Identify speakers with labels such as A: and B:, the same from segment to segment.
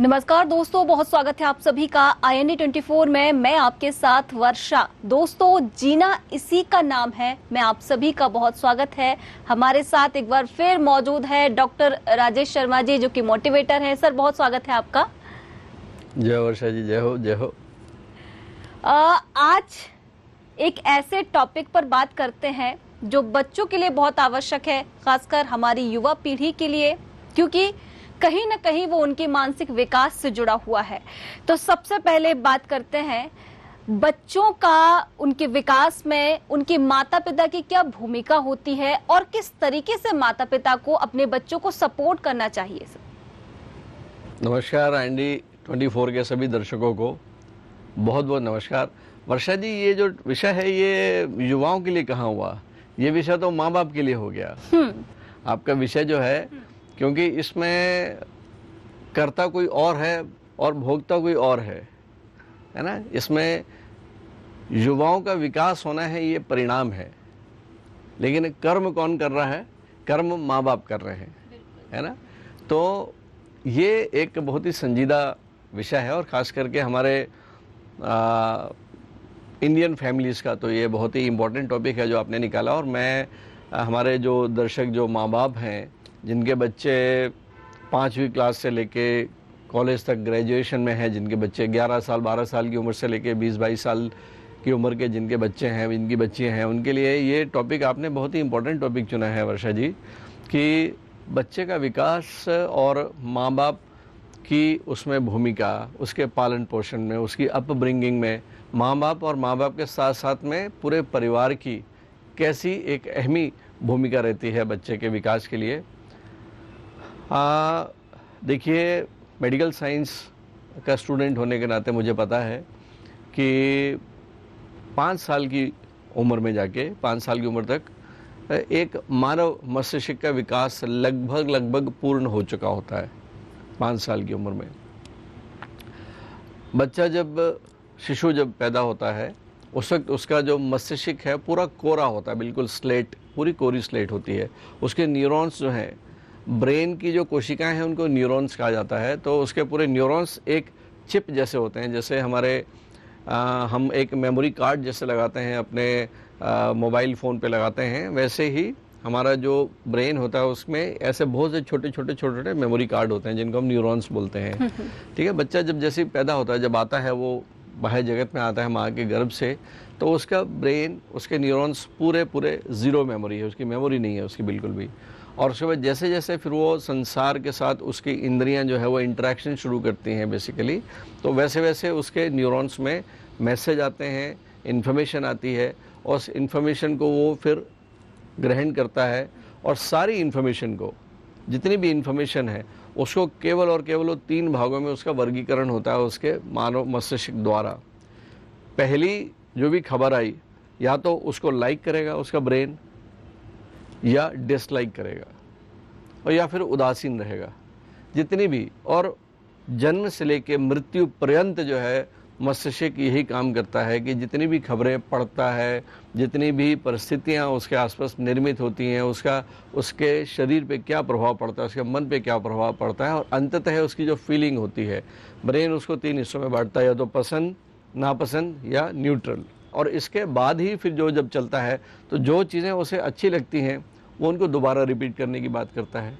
A: नमस्कार दोस्तों, बहुत स्वागत है आप सभी का INA 24 में। मैं आपके साथ वर्षा। दोस्तों, जीना इसी का नाम है। मैं आप सभी का बहुत स्वागत है। हमारे साथ एक बार फिर मौजूद है डॉक्टर राजेश शर्मा जी, जो कि मोटिवेटर है। सर, बहुत स्वागत है आपका।
B: जय वर्षा जी, जय हो जय हो।
A: आज एक ऐसे टॉपिक पर बात करते हैं जो बच्चों के लिए बहुत आवश्यक है, खासकर हमारी युवा पीढ़ी के लिए, क्योंकि कहीं ना कहीं वो उनके मानसिक विकास से जुड़ा हुआ है। तो सबसे पहले बात करते हैं बच्चों का, उनके विकास में उनके माता पिता की क्या भूमिका होती है और किस तरीके से माता पिता को अपने बच्चों को सपोर्ट करना चाहिए।
B: नमस्कार INA 24 के सभी दर्शकों को बहुत बहुत नमस्कार। वर्षा जी, ये जो विषय है ये युवाओं के लिए कहाँ हुआ, ये विषय तो माँ बाप के लिए हो गया। आपका विषय जो है, क्योंकि इसमें कर्ता कोई और है और भोक्ता कोई और है ना। इसमें युवाओं का विकास होना है, ये परिणाम है, लेकिन कर्म कौन कर रहा है? कर्म माँ बाप कर रहे हैं, है ना। तो ये एक बहुत ही संजीदा विषय है और ख़ास करके हमारे इंडियन फैमिलीज़ का तो ये बहुत ही इम्पोर्टेंट टॉपिक है जो आपने निकाला। और मैं हमारे जो दर्शक, जो माँ बाप हैं, जिनके बच्चे 5वीं क्लास से लेके कॉलेज तक ग्रेजुएशन में हैं, जिनके बच्चे 11 साल 12 साल की उम्र से लेके 20-22 साल की उम्र के जिनके बच्चे हैं, जिनकी बच्चियाँ हैं, उनके लिए ये टॉपिक आपने बहुत ही इम्पोर्टेंट टॉपिक चुना है वर्षा जी, कि बच्चे का विकास और माँ बाप की उसमें भूमिका, उसके पालन पोषण में, उसकी अपब्रिंगिंग में माँ बाप और माँ बाप के साथ साथ में पूरे परिवार की कैसी एक अहमी भूमिका रहती है बच्चे के विकास के लिए। देखिए, मेडिकल साइंस का स्टूडेंट होने के नाते मुझे पता है कि 5 साल की उम्र में जाके 5 साल की उम्र तक एक मानव मस्तिष्क का विकास लगभग पूर्ण हो चुका होता है। 5 साल की उम्र में बच्चा शिशु जब पैदा होता है, उस वक्त उसका जो मस्तिष्क है पूरा कोरा होता है, बिल्कुल स्लेट, पूरी कोरी स्लेट होती है। उसके न्यूरॉन्स जो हैं, ब्रेन की जो कोशिकाएं हैं, उनको न्यूरॉन्स कहा जाता है। तो उसके पूरे न्यूरॉन्स एक चिप जैसे होते हैं, जैसे हमारे हम एक मेमोरी कार्ड जैसे लगाते हैं अपने मोबाइल फ़ोन पे लगाते हैं, वैसे ही हमारा जो ब्रेन होता है उसमें ऐसे बहुत से छोटे छोटे मेमोरी कार्ड होते हैं जिनको हम न्यूरॉन्स बोलते हैं। ठीक है। बच्चा जब जैसे पैदा होता है, जब आता है, वो बाहर जगत में आता है माँ के गर्भ से, तो उसका ब्रेन, उसके न्यूरॉन्स पूरे ज़ीरो मेमोरी है, उसकी मेमोरी नहीं है उसकी बिल्कुल भी। और उसके बाद जैसे जैसे फिर वो संसार के साथ उसकी इंद्रियां जो है वो इंटरेक्शन शुरू करती हैं बेसिकली, तो वैसे वैसे उसके न्यूरॉन्स में मैसेज आते हैं, इन्फॉर्मेशन आती है, और उस इन्फॉर्मेशन को वो फिर ग्रहण करता है। और सारी इन्फॉर्मेशन को, जितनी भी इन्फॉर्मेशन है, उसको केवल और केवल वो 3 भागों में उसका वर्गीकरण होता है उसके मानव मस्तिष्क द्वारा। पहली जो भी खबर आई, या तो उसको लाइक करेगा उसका ब्रेन, या डिसलाइक करेगा, और या फिर उदासीन रहेगा, जितनी भी। और जन्म से लेके मृत्यु पर्यंत जो है मस्तिष्क यही काम करता है कि जितनी भी खबरें पढ़ता है, जितनी भी परिस्थितियां उसके आसपास निर्मित होती हैं, उसके शरीर पे क्या प्रभाव पड़ता है, उसके मन पे क्या प्रभाव पड़ता है, और अंततः उसकी जो फीलिंग होती है, ब्रेन उसको 3 हिस्सों में बांटता है, या तो पसंद, नापसंद या न्यूट्रल। और इसके बाद ही फिर जब चलता है, तो जो चीज़ें उसे अच्छी लगती हैं वो उनको दोबारा रिपीट करने की बात करता है।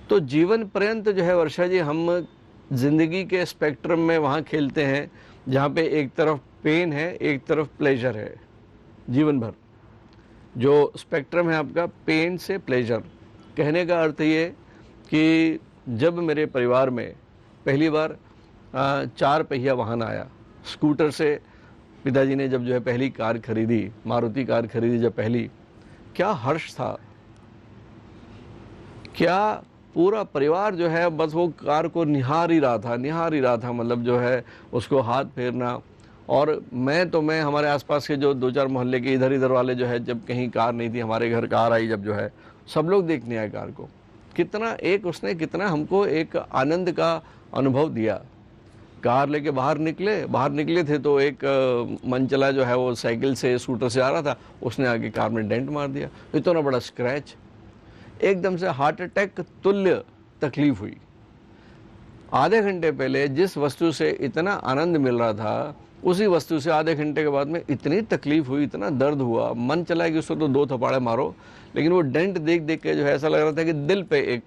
B: तो जीवन पर्यंत जो है वर्षा जी, हम जिंदगी के स्पेक्ट्रम में वहाँ खेलते हैं जहाँ पे एक तरफ पेन है, एक तरफ प्लेजर है। जीवन भर जो स्पेक्ट्रम है आपका पेन से प्लेजर, कहने का अर्थ ये कि जब मेरे परिवार में पहली बार 4 पहिया वाहन आया, स्कूटर से पिताजी ने जब जो है पहली कार खरीदी, मारुति कार खरीदी जब पहली, क्या हर्ष था, क्या पूरा परिवार जो है बस वो कार को निहार ही रहा था, मतलब जो है उसको हाथ फेरना। और मैं हमारे आसपास के जो 2-4 मोहल्ले के इधर वाले जो है, जब कहीं कार नहीं थी, हमारे घर कार आई, जब जो है सब लोग देखने आए कार को। कितना एक उसने कितना हमको एक आनंद का अनुभव दिया। कार लेके बाहर निकले थे तो एक मनचला जो है वो साइकिल से स्कूटर से आ रहा था, उसने आगे कार में डेंट मार दिया, इतना बड़ा स्क्रैच, एकदम से हार्ट अटैक तुल्य तकलीफ हुई। आधे घंटे पहले जिस वस्तु से इतना आनंद मिल रहा था, उसी वस्तु से आधे घंटे के बाद में इतनी तकलीफ हुई, इतना दर्द हुआ, मन चला कि उसको तो 2 थप्पड़े मारो, लेकिन वो डेंट देख देख के जो है ऐसा लग रहा था कि दिल पे एक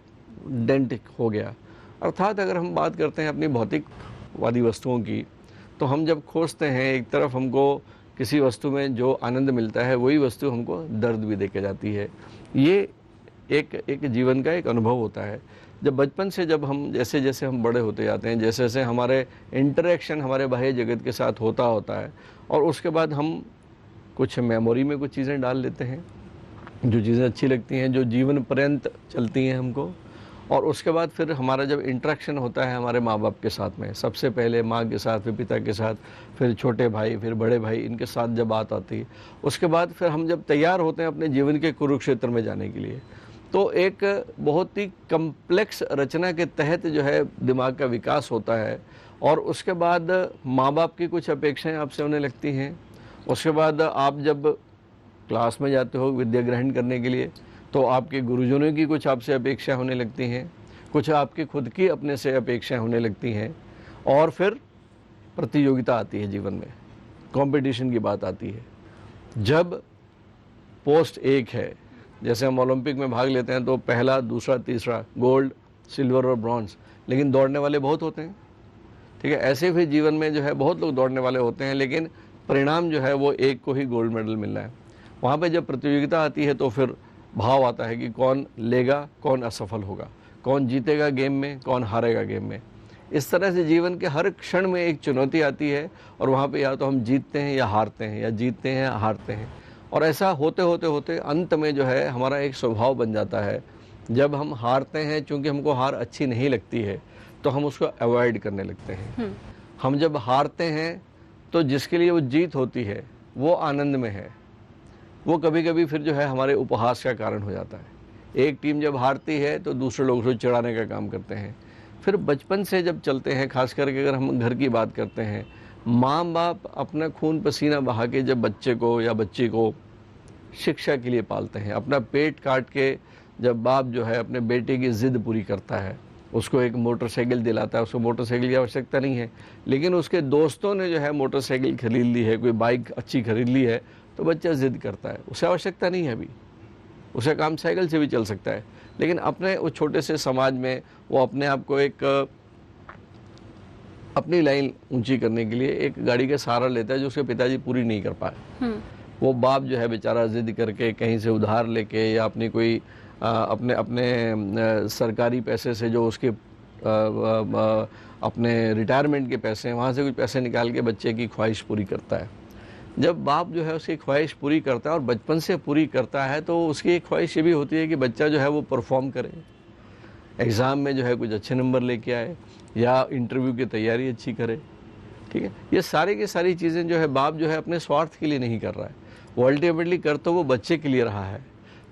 B: डेंट हो गया। अर्थात अगर हम बात करते हैं अपनी भौतिकवादी वस्तुओं की, तो हम जब खोजते हैं एक तरफ हमको किसी वस्तु में जो आनंद मिलता है, वही वस्तु हमको दर्द भी दे के जाती है। ये एक जीवन का एक अनुभव होता है। जब बचपन से जब हम जैसे जैसे हम बड़े होते जाते हैं, जैसे जैसे हमारे इंटरेक्शन हमारे बाह्य जगत के साथ होता है, और उसके बाद हम कुछ मेमोरी में कुछ चीज़ें डाल लेते हैं, जो चीज़ें अच्छी लगती हैं, जो जीवन पर्यंत चलती हैं हमको, और उसके बाद फिर हमारा जब इंटरेक्शन होता है हमारे माँ बाप के साथ में, सबसे पहले माँ के साथ, फिर पिता के साथ, फिर छोटे भाई, फिर बड़े भाई, इनके साथ जब बात आती है, उसके बाद फिर हम जब तैयार होते हैं अपने जीवन के कुरुक्षेत्र में जाने के लिए, तो एक बहुत ही कम्प्लेक्स रचना के तहत जो है दिमाग का विकास होता है। और उसके बाद माँ बाप की कुछ अपेक्षाएं आपसे होने लगती हैं। उसके बाद आप जब क्लास में जाते हो विद्या ग्रहण करने के लिए, तो आपके गुरुजनों की कुछ आपसे अपेक्षा होने लगती हैं, कुछ आपकी खुद की अपने से अपेक्षाएं होने लगती हैं, और फिर प्रतियोगिता आती है जीवन में, कंपटीशन की बात आती है। जब पोस्ट एक है, जैसे हम ओलंपिक में भाग लेते हैं तो पहला, दूसरा, तीसरा, गोल्ड, सिल्वर और ब्रॉन्ज, लेकिन दौड़ने वाले बहुत होते हैं, ठीक है। ऐसे भी जीवन में जो है बहुत लोग दौड़ने वाले होते हैं, लेकिन परिणाम जो है वो एक को ही गोल्ड मेडल मिल रहा है। वहाँ पे जब प्रतियोगिता आती है तो फिर भाव आता है कि कौन लेगा, कौन असफल होगा, कौन जीतेगा गेम में, कौन हारेगा गेम में। इस तरह से जीवन के हर क्षण में एक चुनौती आती है, और वहाँ पे या तो हम जीतते हैं या हारते हैं, या जीतते हैं या हारते हैं। और ऐसा होते होते होते अंत में जो है हमारा एक स्वभाव बन जाता है। जब हम हारते हैं, चूँकि हमको हार अच्छी नहीं लगती है, तो हम उसको अवॉइड करने लगते हैं। हम जब हारते हैं तो जिसके लिए वो जीत होती है वो आनंद में है, वो कभी कभी फिर जो है हमारे उपहास का कारण हो जाता है। एक टीम जब हारती है तो दूसरे लोग उसको चिढ़ाने का काम करते हैं। फिर बचपन से जब चलते हैं, खास करके अगर हम घर की बात करते हैं, माँ बाप अपना खून पसीना बहा के जब बच्चे को या बच्ची को शिक्षा के लिए पालते हैं, अपना पेट काट के जब बाप जो है अपने बेटे की ज़िद पूरी करता है, उसको एक मोटरसाइकिल दिलाता है, उसको मोटरसाइकिल की आवश्यकता नहीं है, लेकिन उसके दोस्तों ने जो है मोटरसाइकिल खरीद ली है, कोई बाइक अच्छी खरीद ली है, तो बच्चा ज़िद करता है। उसे आवश्यकता नहीं है अभी, उसे काम साइकिल से भी चल सकता है, लेकिन अपने उस छोटे से समाज में वो अपने आप को एक अपनी लाइन ऊंची करने के लिए एक गाड़ी का सहारा लेता है, जो उसके पिताजी पूरी नहीं कर पाए। वो बाप जो है बेचारा ज़िद करके कहीं से उधार लेके, या अपनी कोई अपने सरकारी पैसे से, जो उसके अपने रिटायरमेंट के पैसे हैं, वहाँ से कुछ पैसे निकाल के बच्चे की ख्वाहिश पूरी करता है। जब बाप जो है उसकी ख्वाहिश पूरी करता है और बचपन से पूरी करता है, तो उसकी एक ख्वाहिश ये भी होती है कि बच्चा जो है वो परफॉर्म करे, एग्ज़ाम में जो है कुछ अच्छे नंबर लेके आए, या इंटरव्यू की तैयारी अच्छी करे, ठीक है। ये सारी की सारी चीज़ें जो है बाप जो है अपने स्वार्थ के लिए नहीं कर रहा है, वो अल्टीमेटली कर तो वो बच्चे के लिए रहा है।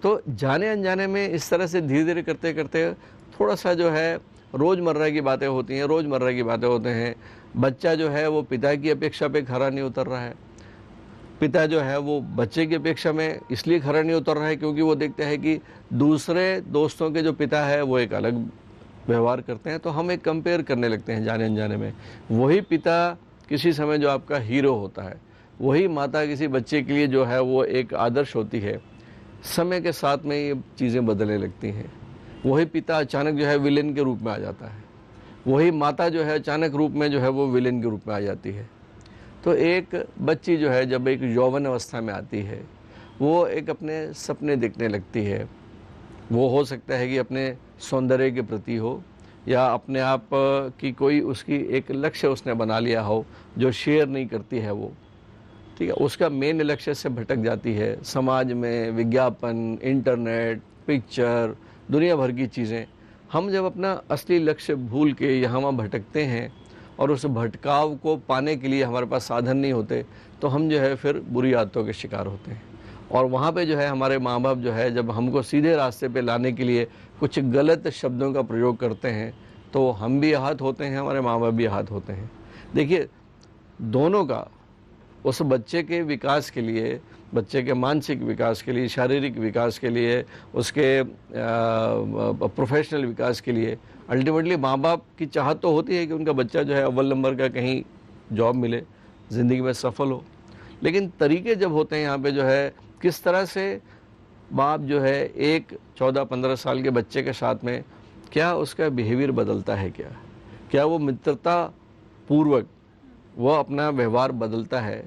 B: तो जाने अनजाने में इस तरह से धीरे धीरे करते करते थोड़ा सा जो है रोज़मर्रा की बातें होती हैं, रोज़मर्रा की बातें होते हैं। बच्चा जो है वो पिता की अपेक्षा पे खरा नहीं उतर रहा है, पिता जो है वो बच्चे की अपेक्षा में इसलिए खरा नहीं उतर रहा है क्योंकि वो देखते हैं कि दूसरे दोस्तों के जो पिता है वो एक अलग व्यवहार करते हैं, तो हम एक कंपेयर करने लगते हैं जाने अनजाने में। वही पिता किसी समय जो आपका हीरो होता है, वही माता किसी बच्चे के लिए जो है वो एक आदर्श होती है, समय के साथ में ये चीज़ें बदलने लगती हैं। वही पिता अचानक जो है विलेन के रूप में आ जाता है, वही माता जो है अचानक रूप में जो है वो विलेन के रूप में आ जाती है। तो एक बच्ची जो है जब एक यौवन अवस्था में आती है, वो एक अपने सपने देखने लगती है। वो हो सकता है कि अपने सौंदर्य के प्रति हो, या अपने आप की कोई उसकी एक लक्ष्य उसने बना लिया हो जो शेयर नहीं करती है वो, ठीक है। उसका मेन लक्ष्य से भटक जाती है, समाज में विज्ञापन, इंटरनेट, पिक्चर, दुनिया भर की चीज़ें। हम जब अपना असली लक्ष्य भूल के यहाँ भटकते हैं और उस भटकाव को पाने के लिए हमारे पास साधन नहीं होते, तो हम जो है फिर बुरी आदतों के शिकार होते हैं। और वहाँ पे जो है हमारे माँ बाप जो है जब हमको सीधे रास्ते पे लाने के लिए कुछ गलत शब्दों का प्रयोग करते हैं तो हम भी आहत होते हैं, हमारे माँ बाप भी आहत होते हैं। देखिए, दोनों का उस बच्चे के विकास के लिए, बच्चे के मानसिक विकास के लिए, शारीरिक विकास के लिए, उसके प्रोफेशनल विकास के लिए अल्टीमेटली माँ बाप की चाहत तो होती है कि उनका बच्चा जो है अव्वल नंबर का कहीं जॉब मिले, ज़िंदगी में सफल हो। लेकिन तरीके जब होते हैं यहाँ पे जो है किस तरह से बाप जो है एक 14-15 साल के बच्चे के साथ में क्या उसका बिहेवियर बदलता है, क्या वो मित्रता पूर्वक वो अपना व्यवहार बदलता है,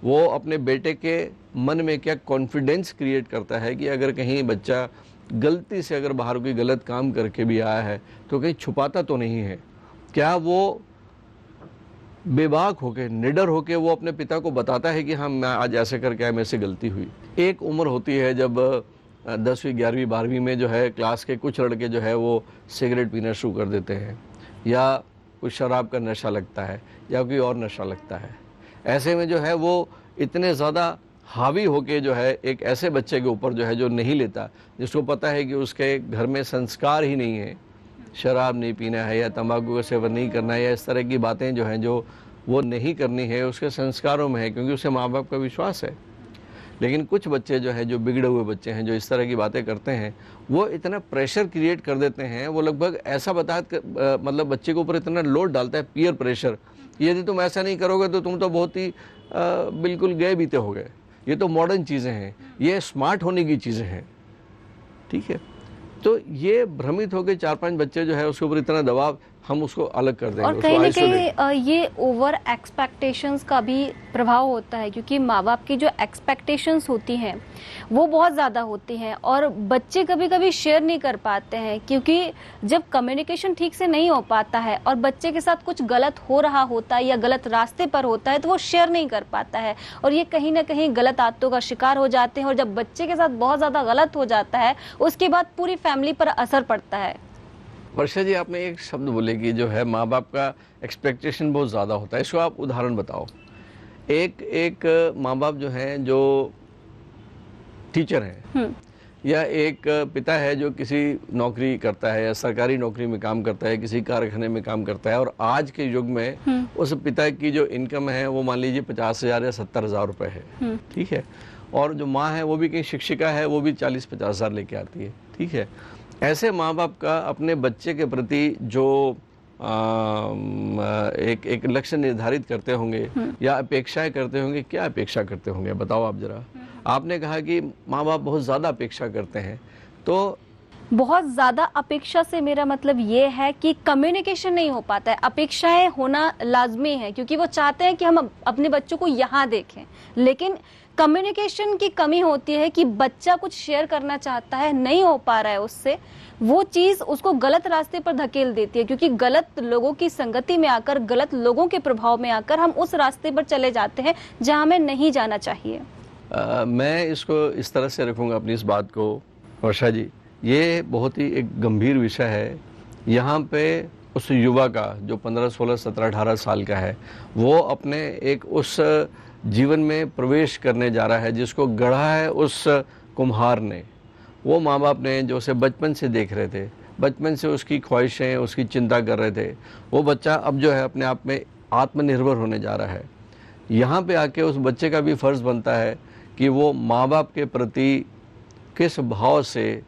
B: वो अपने बेटे के मन में क्या कॉन्फिडेंस क्रिएट करता है कि अगर कहीं बच्चा गलती से अगर बाहर कोई गलत काम करके भी आया है तो कहीं छुपाता तो नहीं है, क्या वो बेबाक होके, निडर होके वो अपने पिता को बताता है कि हाँ मैं आज ऐसे करके आया, मेरे से गलती हुई। एक उम्र होती है जब 10वीं 11वीं 12वीं में जो है क्लास के कुछ लड़के जो है वो सिगरेट पीना शुरू कर देते हैं या कुछ शराब का नशा लगता है या कोई और नशा लगता है। ऐसे में जो है वो इतने ज़्यादा हावी होके जो है एक ऐसे बच्चे के ऊपर जो है जो नहीं लेता, जिसको पता है कि उसके घर में संस्कार ही नहीं है, शराब नहीं पीना है या तंबाकू का सेवन नहीं करना है या इस तरह की बातें जो हैं जो वो नहीं करनी है, उसके संस्कारों में है क्योंकि उसे माँ बाप का विश्वास है। लेकिन कुछ बच्चे जो हैं जो बिगड़े हुए बच्चे हैं जो इस तरह की बातें करते हैं वो इतना प्रेशर क्रिएट कर देते हैं, वो लगभग ऐसा मतलब बच्चे के ऊपर इतना लोड डालता है, पीयर प्रेशर, यदि तुम ऐसा नहीं करोगे तो तुम तो बहुत ही बिल्कुल गए बीते हो गए। ये तो मॉडर्न चीज़ें हैं, ये स्मार्ट होने की चीज़ें हैं, ठीक है। तो ये भ्रमित होकर 4-5 बच्चे जो है उसके ऊपर इतना दबाव, हम उसको अलग कर देंगे।
A: और कहीं ना कहीं ये ओवर एक्सपेक्टेशंस का भी प्रभाव होता है क्योंकि माँ बाप की जो एक्सपेक्टेशंस होती हैं वो बहुत ज़्यादा होती हैं और बच्चे कभी कभी शेयर नहीं कर पाते हैं क्योंकि जब कम्युनिकेशन ठीक से नहीं हो पाता है और बच्चे के साथ कुछ गलत हो रहा होता है या गलत रास्ते पर होता है तो वो शेयर नहीं कर पाता है और ये कहीं ना कहीं गलत आदतों का शिकार हो जाते हैं और जब बच्चे के साथ बहुत ज़्यादा गलत हो जाता है उसके बाद पूरी फैमिली पर असर पड़ता है।
B: वर्षा जी, आपने एक शब्द बोले कि जो है माँ बाप का एक्सपेक्टेशन बहुत ज़्यादा होता है, इसको आप उदाहरण बताओ। एक माँ बाप जो हैं जो टीचर हैं या एक पिता है जो किसी नौकरी करता है या सरकारी नौकरी में काम करता है, किसी कारखाने में काम करता है और आज के युग में उस पिता की जो इनकम है वो मान लीजिए 50,000 या 70,000 रुपये है, ठीक है। और जो माँ है वो भी कहीं शिक्षिका है, वो भी 40-50 हज़ार लेके आती है, ठीक है। ऐसे माँ बाप का अपने बच्चे के प्रति जो एक लक्ष्य निर्धारित करते होंगे या अपेक्षाएं करते होंगे, क्या अपेक्षा करते होंगे बताओ आप जरा। आपने कहा कि माँ बाप बहुत ज़्यादा अपेक्षा करते हैं, तो
A: बहुत ज़्यादा अपेक्षा से मेरा मतलब ये है कि कम्युनिकेशन नहीं हो पाता है। अपेक्षाएं होना लाजमी है क्योंकि वो चाहते हैं कि हम अपने बच्चों को यहाँ देखें, लेकिन कम्युनिकेशन की कमी होती है कि बच्चा कुछ शेयर करना चाहता है, नहीं हो पा रहा है उससे, वो चीज़ उसको गलत रास्ते पर धकेल देती है क्योंकि गलत लोगों की संगति में आकर, गलत लोगों के प्रभाव में आकर हम उस रास्ते पर चले जाते हैं जहाँ हमें नहीं जाना चाहिए।
B: मैं इसको इस तरह से रखूँगा अपनी इस बात को वर्षा जी, ये बहुत ही एक गंभीर विषय है। यहाँ पे उस युवा का जो 15, 16, 17, 18 साल का है वो अपने एक उस जीवन में प्रवेश करने जा रहा है जिसको गढ़ा है उस कुम्हार ने, वो माँ बाप ने जो उसे बचपन से देख रहे थे, बचपन से उसकी ख्वाहिशें, उसकी चिंता कर रहे थे। वो बच्चा अब जो है अपने आप में आत्मनिर्भर होने जा रहा है। यहाँ पे आके उस बच्चे का भी फ़र्ज़ बनता है कि वो माँ बाप के प्रति किस भाव से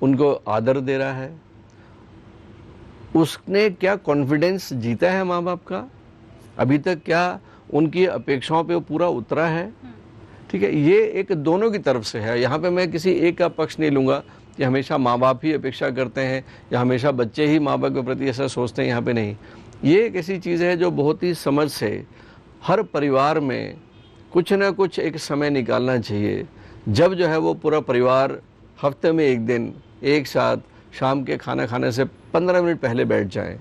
B: उनको आदर दे रहा है, उसने क्या कॉन्फिडेंस जीता है माँ बाप का, अभी तक क्या उनकी अपेक्षाओं पे वो पूरा उतरा है, ठीक है। ये एक दोनों की तरफ से है। यहाँ पे मैं किसी एक का पक्ष नहीं लूँगा कि हमेशा माँ बाप ही अपेक्षा करते हैं या हमेशा बच्चे ही माँ बाप के प्रति ऐसा सोचते हैं, यहाँ पे नहीं। ये एक ऐसी चीज़ है जो बहुत ही समझ से हर परिवार में कुछ ना कुछ एक समय निकालना चाहिए जब जो है वो पूरा परिवार हफ्ते में एक दिन एक साथ शाम के खाना खाने से 15 मिनट पहले बैठ जाएं,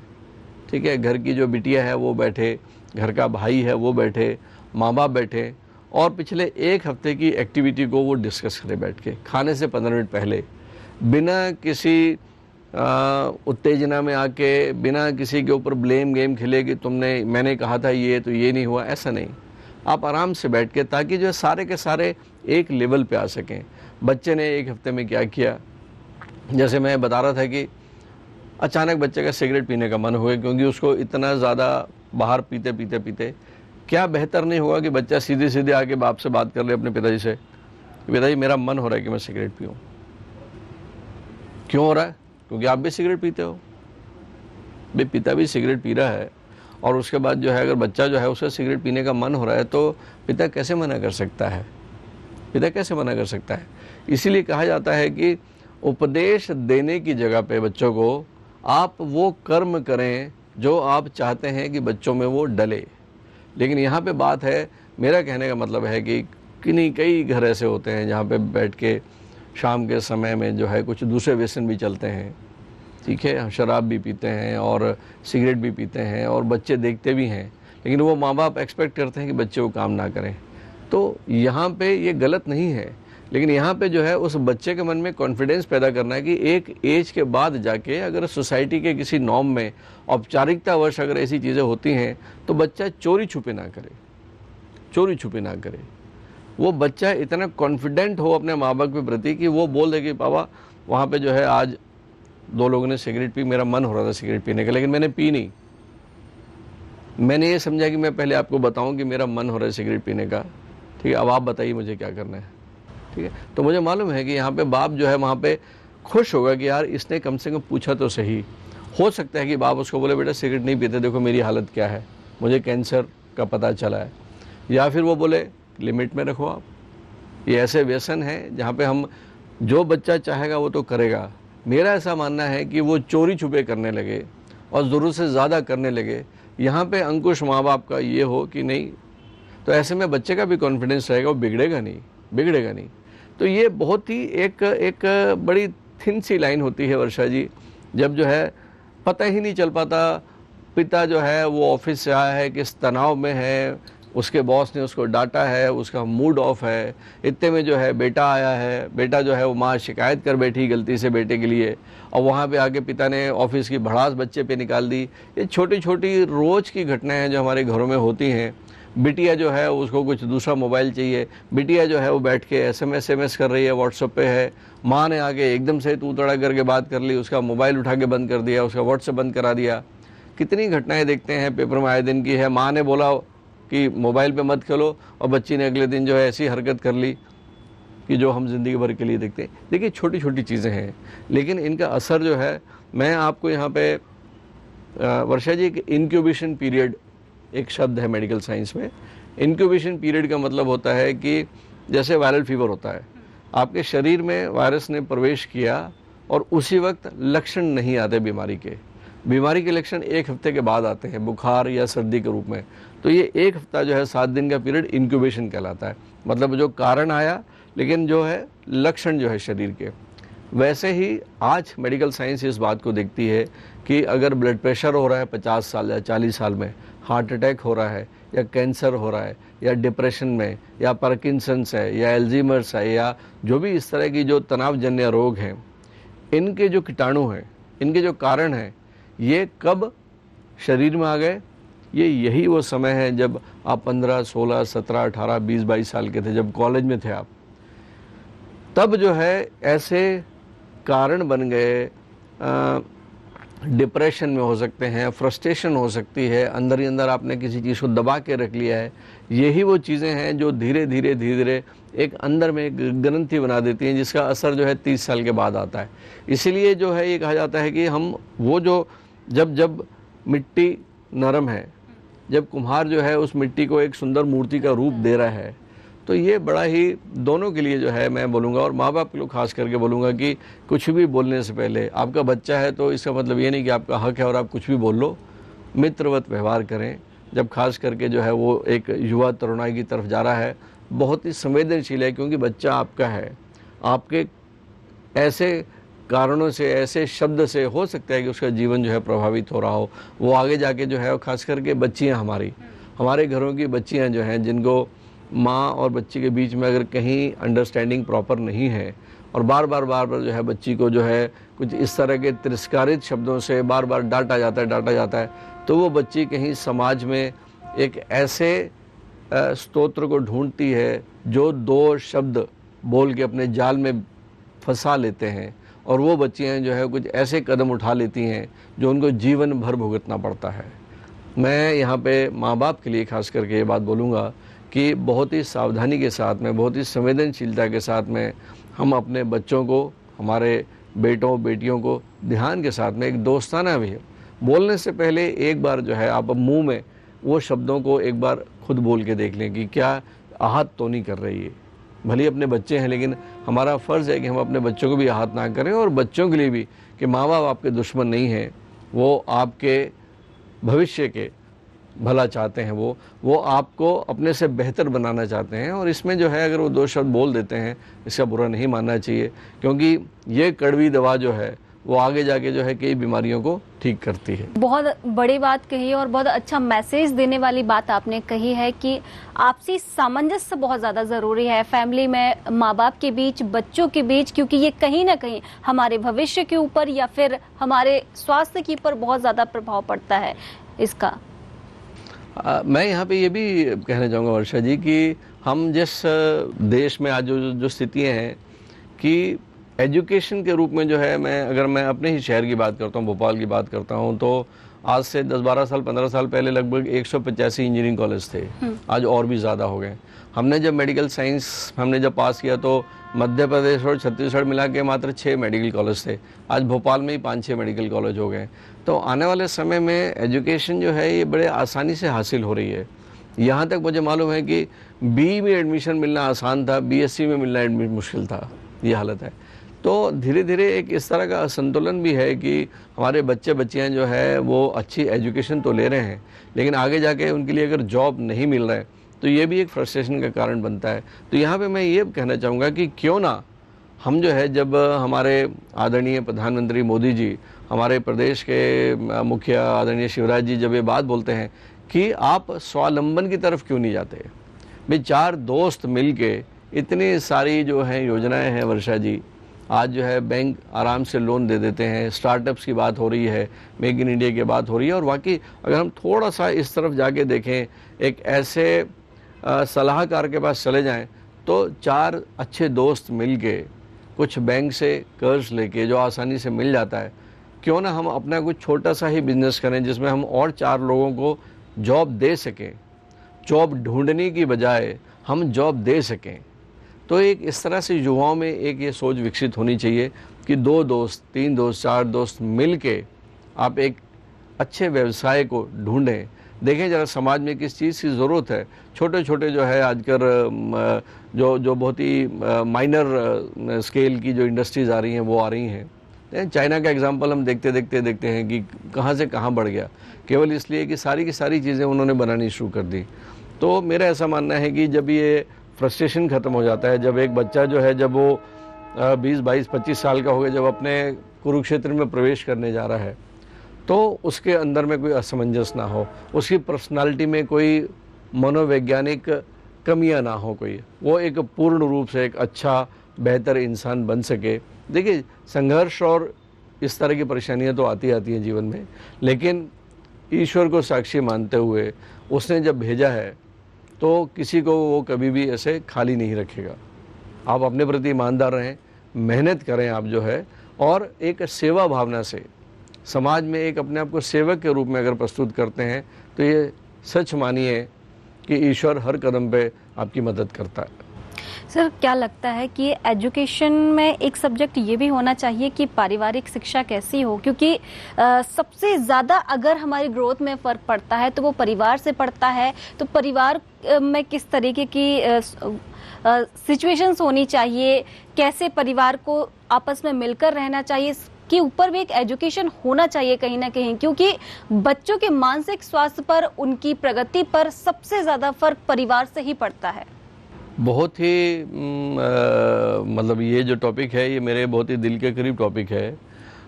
B: ठीक है। घर की जो बिटिया है वो बैठे, घर का भाई है वो बैठे, माँ बाप बैठे और पिछले एक हफ्ते की एक्टिविटी को वो डिस्कस करें बैठ के खाने से 15 मिनट पहले, बिना किसी उत्तेजना में आके, बिना किसी के ऊपर ब्लेम गेम खेले कि मैंने कहा था ये तो ये नहीं हुआ, ऐसा नहीं। आप आराम से बैठ के, ताकि जो है सारे के सारे एक लेवल पे आ सकें। बच्चे ने एक हफ्ते में क्या किया, जैसे मैं बता रहा था कि अचानक बच्चे का सिगरेट पीने का मन हुआ, क्योंकि उसको इतना ज़्यादा बाहर पीते पीते पीते, क्या बेहतर नहीं होगा कि बच्चा सीधे सीधे आके बाप से बात कर ले अपने पिताजी से, पिताजी मेरा मन हो रहा है कि मैं सिगरेट पीऊँ। क्यों हो रहा है? क्योंकि आप भी सिगरेट पीते हो। भाई पिता भी सिगरेट पी रहा है और उसके बाद जो है अगर बच्चा जो है उसे सिगरेट पीने का मन हो रहा है तो पिता कैसे मना कर सकता है? पिता कैसे मना कर सकता है? इसीलिए कहा जाता है कि उपदेश देने की जगह पे बच्चों को आप वो कर्म करें जो आप चाहते हैं कि बच्चों में वो डले। लेकिन यहाँ पे बात है, मेरा कहने का मतलब है कि कई घर ऐसे होते हैं जहाँ पे बैठ के शाम के समय में जो है कुछ दूसरे व्यसन भी चलते हैं, ठीक है, शराब भी पीते हैं और सिगरेट भी पीते हैं और बच्चे देखते भी हैं, लेकिन वो माँ बाप एक्सपेक्ट करते हैं कि बच्चे वो काम ना करें। तो यहाँ पे ये गलत नहीं है, लेकिन यहाँ पे जो है उस बच्चे के मन में कॉन्फिडेंस पैदा करना है कि एक एज के बाद जाके अगर सोसाइटी के किसी नॉर्म में औपचारिकतावश अगर ऐसी चीज़ें होती हैं तो बच्चा चोरी छुपे ना करे, चोरी छुपे ना करे। वो बच्चा इतना कॉन्फिडेंट हो अपने माँ बाप के प्रति कि वो बोल दे कि पापा वहाँ पे जो है आज 2 लोगों ने सिगरेट पी, मेरा मन हो रहा था सिगरेट पीने का लेकिन मैंने पी नहीं। मैंने ये समझा कि मैं पहले आपको बताऊं कि मेरा मन हो रहा है सिगरेट पीने का, ठीक है, अब आप बताइए मुझे क्या करना है, ठीक है। तो मुझे मालूम है कि यहाँ पे बाप जो है वहाँ पे खुश होगा कि यार इसने कम से कम पूछा तो सही। हो सकता है कि बाप उसको बोले बेटा सिगरेट नहीं पीते, देखो मेरी हालत क्या है, मुझे कैंसर का पता चला है, या फिर वो बोले लिमिट में रखो आप। ये ऐसे व्यसन है जहाँ पे हम जो बच्चा चाहेगा वो तो करेगा। मेरा ऐसा मानना है कि वो चोरी छुपे करने लगे और ज़रूरत से ज़्यादा करने लगे, यहाँ पे अंकुश माँ बाप का ये हो कि नहीं, तो ऐसे में बच्चे का भी कॉन्फिडेंस रहेगा, वो बिगड़ेगा नहीं। तो ये बहुत ही एक बड़ी थिन सी लाइन होती है वर्षा जी, जब जो है पता ही नहीं चल पाता पिता जो है वो ऑफिस से आया है, किस तनाव में है, उसके बॉस ने उसको डांटा है, उसका मूड ऑफ है, इतने में जो है बेटा आया है, बेटा जो है वो माँ शिकायत कर बैठी गलती से बेटे के लिए, और वहाँ पे आके पिता ने ऑफिस की भड़ास बच्चे पे निकाल दी। ये छोटी छोटी रोज़ की घटनाएं हैं जो हमारे घरों में होती हैं। बिटिया जो है उसको कुछ दूसरा मोबाइल चाहिए, बिटिया जो है वो बैठ के एसएमएस कर रही है, व्हाट्सएप पे है, माँ ने आके एकदम से तू तड़ा करके बात कर ली, उसका मोबाइल उठा के बंद कर दिया, उसका व्हाट्सएप बंद करा दिया। कितनी घटनाएं देखते हैं पेपर में आए दिन की है, माँ ने बोला कि मोबाइल पे मत खेलो और बच्ची ने अगले दिन जो है ऐसी हरकत कर ली कि जो हम ज़िंदगी भर के लिए देखते हैं। देखिए छोटी छोटी चीज़ें हैं, लेकिन इनका असर जो है, मैं आपको यहाँ पे वर्षा जी एक इंक्यूबेशन पीरियड एक शब्द है मेडिकल साइंस में। इंक्यूबेशन पीरियड का मतलब होता है कि जैसे वायरल फीवर होता है, आपके शरीर में वायरस ने प्रवेश किया और उसी वक्त लक्षण नहीं आते बीमारी के लक्षण 1 हफ्ते के बाद आते हैं, बुखार या सर्दी के रूप में। तो ये 1 हफ्ता जो है 7 दिन का पीरियड इंक्यूबेशन कहलाता है, मतलब जो कारण आया लेकिन जो है लक्षण जो है शरीर के। वैसे ही आज मेडिकल साइंस इस बात को देखती है कि अगर ब्लड प्रेशर हो रहा है 50 साल या 40 साल में, हार्ट अटैक हो रहा है या कैंसर हो रहा है या डिप्रेशन में या पार्किंसंस है या एल्जीमर्स है या जो भी इस तरह की जो तनावजन्य रोग हैं, इनके जो कीटाणु हैं, इनके जो कारण हैं, ये कब शरीर में आ गए? यही वो समय है जब आप 15, 16, 17, 18, 20, 22 साल के थे, जब कॉलेज में थे आप, तब जो है ऐसे कारण बन गए। डिप्रेशन में हो सकते हैं, फ्रस्ट्रेशन हो सकती है, अंदर ही अंदर आपने किसी चीज़ को दबा के रख लिया है। यही वो चीज़ें हैं जो धीरे धीरे एक अंदर में एक ग्रंथि बना देती हैं, जिसका असर जो है 30 साल के बाद आता है। इसीलिए जो है ये कहा जाता है कि हम वो जो जब मिट्टी नरम है, जब कुम्हार जो है उस मिट्टी को एक सुंदर मूर्ति का रूप दे रहा है, तो ये बड़ा ही दोनों के लिए जो है मैं बोलूँगा, और माँ बाप के लोग खास करके बोलूँगा कि कुछ भी बोलने से पहले, आपका बच्चा है तो इसका मतलब ये नहीं कि आपका हक है और आप कुछ भी बोल लो, मित्रवत व्यवहार करें। जब खास करके जो है वो एक युवा तरुणाई की तरफ जा रहा है, बहुत ही संवेदनशील है, क्योंकि बच्चा आपका है। आपके ऐसे कारणों से, ऐसे शब्द से हो सकता है कि उसका जीवन जो है प्रभावित हो रहा हो। वो आगे जाके जो है, खास करके बच्चियाँ, हमारे घरों की बच्चियाँ जो हैं, जिनको माँ और बच्ची के बीच में अगर कहीं अंडरस्टैंडिंग प्रॉपर नहीं है और बार बार जो है बच्ची को जो है कुछ इस तरह के तिरस्कारित शब्दों से बार बार डांटा जाता है, तो वो बच्ची कहीं समाज में एक ऐसे स्तोत्र को ढूंढती है, जो 2 शब्द बोल के अपने जाल में फंसा लेते हैं, और वो बच्चियाँ जो है कुछ ऐसे कदम उठा लेती हैं जो उनको जीवन भर भुगतना पड़ता है। मैं यहाँ पे माँ बाप के लिए खास करके ये बात बोलूँगा कि बहुत ही सावधानी के साथ में, बहुत ही संवेदनशीलता के साथ में हम अपने बच्चों को, हमारे बेटों बेटियों को ध्यान के साथ में, एक दोस्ताना भी है, बोलने से पहले एक बार जो है आप मुंह में वो शब्दों को एक बार खुद बोल के देख लें कि क्या आहत तो नहीं कर रही है। भले अपने बच्चे हैं, लेकिन हमारा फ़र्ज़ है कि हम अपने बच्चों को भी आहत ना करें, और बच्चों के लिए भी कि माँ बाप आपके दुश्मन नहीं हैं, वो आपके भविष्य के भला चाहते हैं, वो आपको अपने से बेहतर बनाना चाहते हैं। और इसमें जो है अगर वो 2 शब्द बोल देते हैं, इसका बुरा नहीं मानना चाहिए, क्योंकि ये कड़वी दवा जो है वो आगे जाके जो है कई बीमारियों को ठीक करती है।
A: बहुत बड़ी बात कही और बहुत अच्छा मैसेज देने वाली बात आपने कही है कि आपसी सामंजस्य बहुत ज़्यादा ज़रूरी है फैमिली में, माँ बाप के बीच, बच्चों के बीच, क्योंकि ये कहीं ना कहीं हमारे भविष्य के ऊपर या फिर हमारे स्वास्थ्य के ऊपर बहुत ज़्यादा प्रभाव पड़ता है इसका।
B: मैं यहाँ पे ये भी कहना चाहूँगा वर्षा जी कि हम जिस देश में आज जो स्थितियाँ हैं कि एजुकेशन के रूप में जो है, अगर मैं अपने ही शहर की बात करता हूँ, भोपाल की बात करता हूँ, तो आज से 10-12 साल 15 साल पहले लगभग 185 इंजीनियरिंग कॉलेज थे। आज और भी ज़्यादा हो गए। हमने जब मेडिकल साइंस जब पास किया तो मध्य प्रदेश और छत्तीसगढ़ मिला के मात्र 6 मेडिकल कॉलेज थे। आज भोपाल में ही 5-6 मेडिकल कॉलेज हो गए। तो आने वाले समय में एजुकेशन जो है ये बड़े आसानी से हासिल हो रही है। यहाँ तक मुझे मालूम है कि BE में एडमिशन मिलना आसान था, BSc में मिलना मुश्किल था, ये हालत है। तो धीरे धीरे एक इस तरह का असंतुलन भी है कि हमारे बच्चे बच्चियाँ जो है वो अच्छी एजुकेशन तो ले रहे हैं, लेकिन आगे जाके उनके लिए अगर जॉब नहीं मिल रहा है तो ये भी एक फ्रस्ट्रेशन का कारण बनता है। तो यहाँ पे मैं ये कहना चाहूँगा कि क्यों ना हम जो है, जब हमारे आदरणीय प्रधानमंत्री मोदी जी, हमारे प्रदेश के मुखिया आदरणीय शिवराज जी जब ये बात बोलते हैं कि आप स्वावलंबन की तरफ क्यों नहीं जाते भाई, 4 दोस्त मिल के इतनी सारी जो है योजनाएँ हैं वर्षा जी, आज जो है बैंक आराम से लोन दे देते हैं, स्टार्टअप्स की बात हो रही है, मेक इन इंडिया की बात हो रही है। और वाकई अगर हम थोड़ा सा इस तरफ जाके देखें, एक ऐसे सलाहकार के पास चले जाएं तो 4 अच्छे दोस्त मिलके कुछ बैंक से कर्ज लेके जो आसानी से मिल जाता है, क्यों ना हम अपना कुछ छोटा सा ही बिजनेस करें जिसमें हम और 4 लोगों को जॉब दे सकें, जॉब ढूंढने की बजाय हम जॉब दे सकें। तो एक इस तरह से युवाओं में एक ये सोच विकसित होनी चाहिए कि 2 दोस्त, 3 दोस्त, 4 दोस्त मिल के आप एक अच्छे व्यवसाय को ढूंढें। देखें जरा समाज में किस चीज़ की ज़रूरत है। छोटे छोटे जो है आजकल जो बहुत ही माइनर स्केल की जो इंडस्ट्रीज़ आ रही हैं वो आ रही हैं। चाइना का एग्जांपल हम देखते हैं कि कहाँ से कहाँ बढ़ गया, केवल इसलिए कि सारी की सारी चीज़ें उन्होंने बनानी शुरू कर दी। तो मेरा ऐसा मानना है कि जब ये फ्रस्ट्रेशन ख़त्म हो जाता है, जब एक बच्चा जो है जब वो 20, 22, 25 साल का हो गया, जब अपने कुरुक्षेत्र में प्रवेश करने जा रहा है, तो उसके अंदर में कोई असमंजस ना हो, उसकी पर्सनालिटी में कोई मनोवैज्ञानिक कमियां ना हो, कोई वो एक पूर्ण रूप से एक अच्छा बेहतर इंसान बन सके। देखिए संघर्ष और इस तरह की परेशानियां तो आती हैं जीवन में, लेकिन ईश्वर को साक्षी मानते हुए उसने जब भेजा है तो किसी को वो कभी भी ऐसे खाली नहीं रखेगा। आप अपने प्रति ईमानदार रहें, मेहनत करें आप जो है, और एक सेवा भावना से समाज में एक अपने आप को सेवक के रूप में अगर प्रस्तुत करते हैं तो ये सच मानिए कि ईश्वर हर कदम पे आपकी मदद करता है।
A: सर क्या लगता है कि एजुकेशन में एक सब्जेक्ट ये भी होना चाहिए कि पारिवारिक शिक्षा कैसी हो, क्योंकि सबसे ज़्यादा अगर हमारी ग्रोथ में फ़र्क पड़ता है तो वो परिवार से पड़ता है। तो परिवार में किस तरीके की सिचुएशंस होनी चाहिए, कैसे परिवार को आपस में मिलकर रहना चाहिए, के ऊपर भी एक एजुकेशन होना चाहिए कहीं ना कहीं, क्योंकि बच्चों के मानसिक स्वास्थ्य पर, उनकी प्रगति पर सबसे ज़्यादा फर्क परिवार से ही पड़ता है।
B: बहुत ही मतलब ये जो टॉपिक है ये मेरे बहुत ही दिल के करीब टॉपिक है।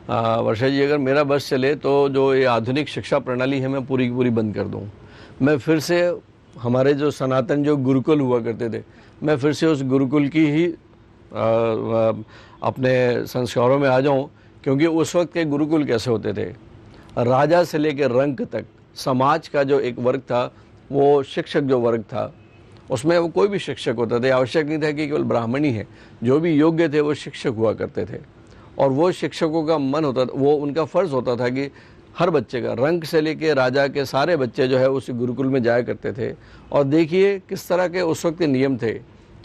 B: वर्षा जी, अगर मेरा बस चले तो जो ये आधुनिक शिक्षा प्रणाली है मैं पूरी की पूरी बंद कर दूं। मैं फिर से हमारे जो सनातन जो गुरुकुल हुआ करते थे, मैं फिर से उस गुरुकुल की ही अपने संस्कारों में आ जाऊं, क्योंकि उस वक्त के गुरुकुल कैसे होते थे, राजा से लेकर रंक तक समाज का जो एक वर्ग था, वो शिक्षक जो वर्ग था उसमें वो कोई भी शिक्षक होता था, आवश्यक नहीं था कि केवल ब्राह्मण ही है, जो भी योग्य थे वो शिक्षक हुआ करते थे। और वो शिक्षकों का मन होता था, वो उनका फ़र्ज़ होता था कि हर बच्चे का, रंक से लेके राजा के सारे बच्चे जो है उस गुरुकुल में जाया करते थे। और देखिए किस तरह के उस वक्त के नियम थे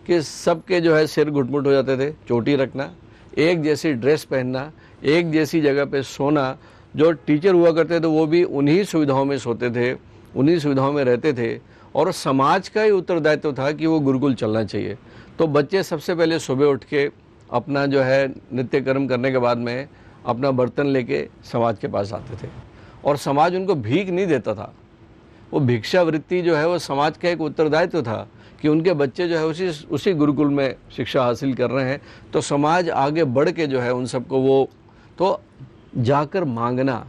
B: कि सबके जो है सिर घुटमुट हो जाते थे, चोटी रखना, एक जैसी ड्रेस पहनना, एक जैसी जगह पे सोना। जो टीचर हुआ करते थे वो भी उन्हीं सुविधाओं में सोते थे, उन्हीं सुविधाओं में रहते थे। और समाज का ही उत्तरदायित्व था कि वो गुरुकुल चलना चाहिए। तो बच्चे सबसे पहले सुबह उठ के अपना जो है नित्य कर्म करने के बाद में अपना बर्तन लेके समाज के पास आते थे, और समाज उनको भीख नहीं देता था। वो भिक्षावृत्ति जो है वो समाज का एक उत्तरदायित्व था कि उनके बच्चे जो है उसी गुरुकुल में शिक्षा हासिल कर रहे हैं। तो समाज आगे बढ़ के जो है उन सबको वो तो जाकर मांगना,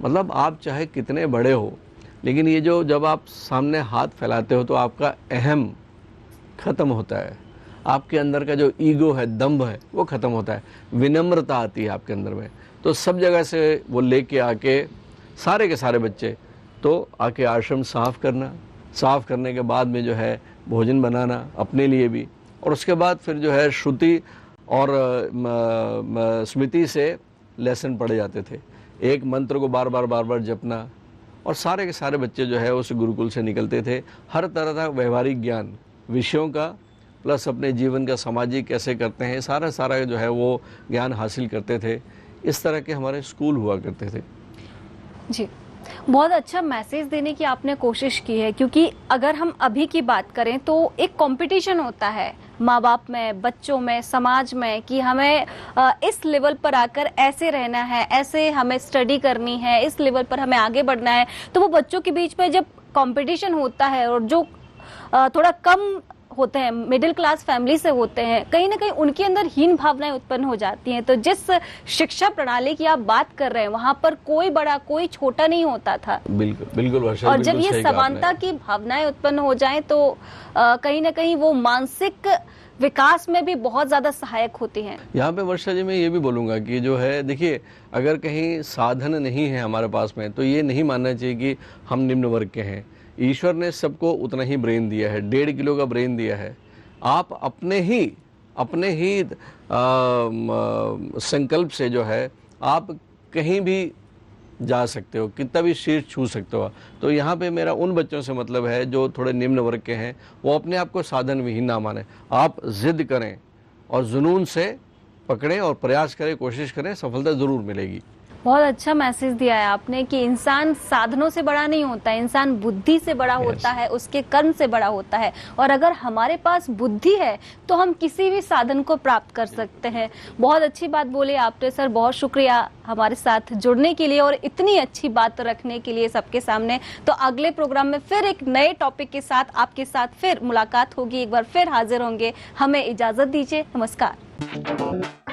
B: मतलब आप चाहे कितने बड़े हो, लेकिन ये जो जब आप सामने हाथ फैलाते हो तो आपका अहम ख़त्म होता है, आपके अंदर का जो ईगो है, दम्भ है, वो ख़त्म होता है, विनम्रता आती है आपके अंदर में। तो सब जगह से वो लेके आके सारे के सारे बच्चे तो आके आश्रम साफ़ करना, साफ़ करने के बाद में जो है भोजन बनाना अपने लिए भी, और उसके बाद फिर जो है श्रुति और स्मृति से लेसन पढ़े जाते थे। एक मंत्र को बार बार जपना, और सारे के सारे बच्चे जो है उस गुरुकुल से निकलते थे हर तरह का व्यवहारिक ज्ञान, विषयों का प्लस अपने जीवन का सामाजिक कैसे करते हैं, सारा जो है वो ज्ञान हासिल करते थे। इस तरह के हमारे स्कूल हुआ करते थे।
A: जी, बहुत अच्छा मैसेज देने की आपने कोशिश की है, क्योंकि अगर हम अभी की बात करें तो एक कंपटीशन होता है माँ बाप में, बच्चों में, समाज में कि हमें इस लेवल पर आकर ऐसे रहना है, ऐसे हमें स्टडी करनी है, इस लेवल पर हमें आगे बढ़ना है। तो वो बच्चों के बीच में जब कंपटीशन होता है और जो थोड़ा कम होते हैं, मिडिल क्लास फैमिली से होते हैं, कहीं ना कहीं उनके अंदर हीन भावनाएं उत्पन्न हो जाती हैं। तो जिस शिक्षा प्रणाली की आप बात कर रहे हैं वहां पर कोई बड़ा कोई छोटा नहीं होता था।
B: बिल्कुल बिल्कुल वर्षा,
A: और जब ये समानता की भावनाएं उत्पन्न हो जाएं तो कहीं ना कहीं वो मानसिक विकास में भी बहुत ज्यादा सहायक होती हैं।
B: यहाँ पे वर्षा जी मैं ये भी बोलूँगा कि जो है देखिए, अगर कहीं साधन नहीं है हमारे पास में तो ये नहीं मानना चाहिए कि हम निम्न वर्ग के हैं। ईश्वर ने सबको उतना ही ब्रेन दिया है, 1.5 किलो का ब्रेन दिया है। आप अपने ही संकल्प से जो है आप कहीं भी जा सकते हो, कितना भी शीर्ष छू सकते हो। तो यहाँ पे मेरा उन बच्चों से मतलब है जो थोड़े निम्न वर्ग के हैं, वो अपने आप को साधन विहीन ना माने। आप जिद करें और जुनून से पकड़ें और प्रयास करें, कोशिश करें, सफलता ज़रूर मिलेगी।
A: बहुत अच्छा मैसेज दिया है आपने कि इंसान साधनों से बड़ा नहीं होता है, इंसान बुद्धि से बड़ा होता है, उसके कर्म से बड़ा होता है। और अगर हमारे पास बुद्धि है तो हम किसी भी साधन को प्राप्त कर सकते हैं। बहुत अच्छी बात बोले आपने सर, बहुत शुक्रिया हमारे साथ जुड़ने के लिए और इतनी अच्छी बात रखने के लिए सबके सामने। तो अगले प्रोग्राम में फिर एक नए टॉपिक के साथ आपके साथ फिर मुलाकात होगी, एक बार फिर हाजिर होंगे। हमें इजाजत दीजिए, नमस्कार।